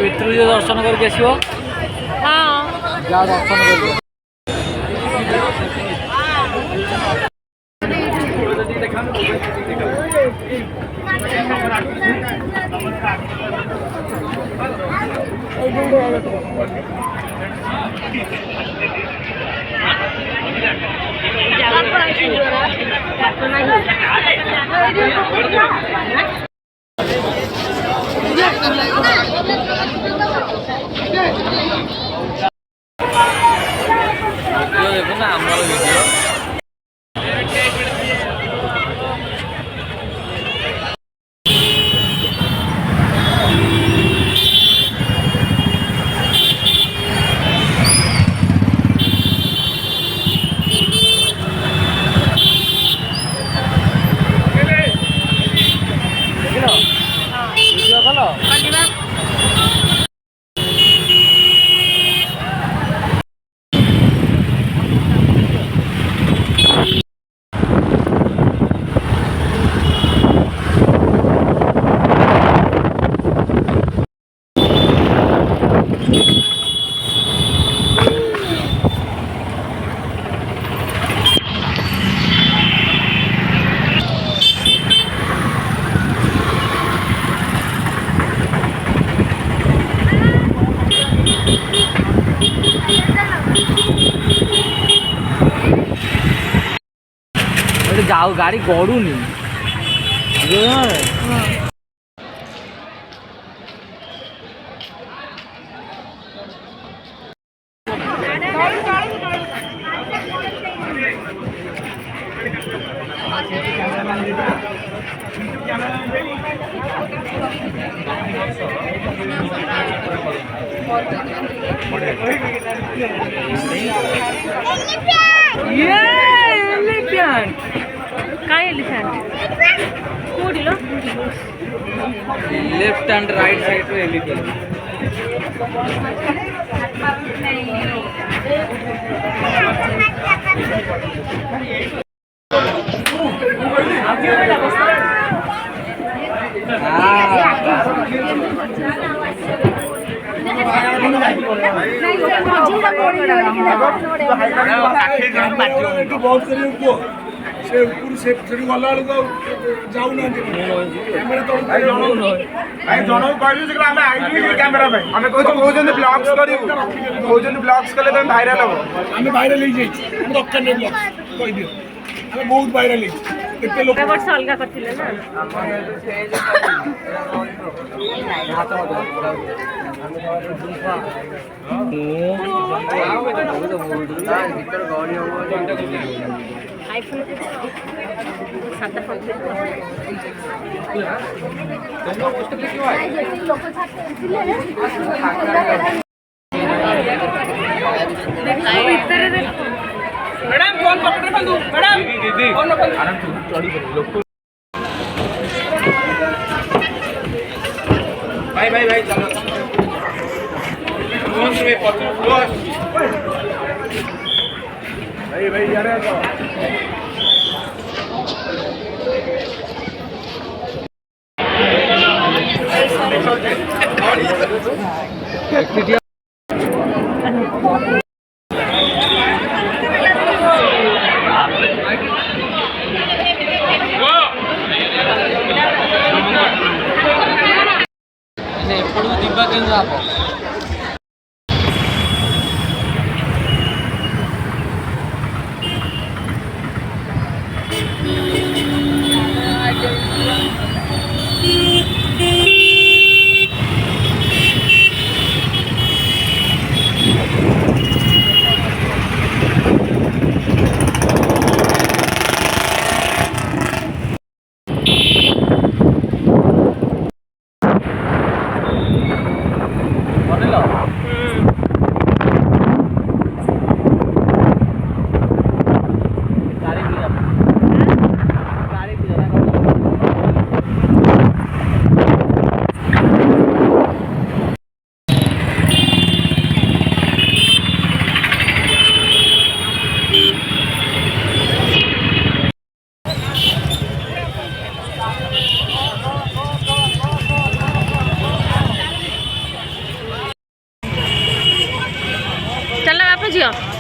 ଭିତରୁ ଯିଏ ଦର୍ଶନ କରିକି ଆସିବ। ଯାଅ ଦର୍ଶନ କରିବ। देखो ना हमारा वीडियो जाओ गाड़ी गड़ूनी लेफ्ट एंड राइट साइड में एलिफेंट से ऊपर से गला जाऊ ना कैमरा तो भाई जनो कहलु जे हम आइडी कैमरा भाई हम कहजन ब्लॉग्स करियो कहजन ब्लॉग्स कले तो वायरल हो हम वायरल ही जाई हम दक्कन ने ब्लॉग्स कहि दियो हम बहुत वायरल ही केते लोग वर्ष अलगा करथिले ना आईफोन सात फोन मैडम फोन पकड़ बंदू मैडम दीदी फोन पकड़ आराम से चढ़ी लोग भाई भाई भाई चलो फोन पे पकड़ भाई भाई यार तो चल बापू झील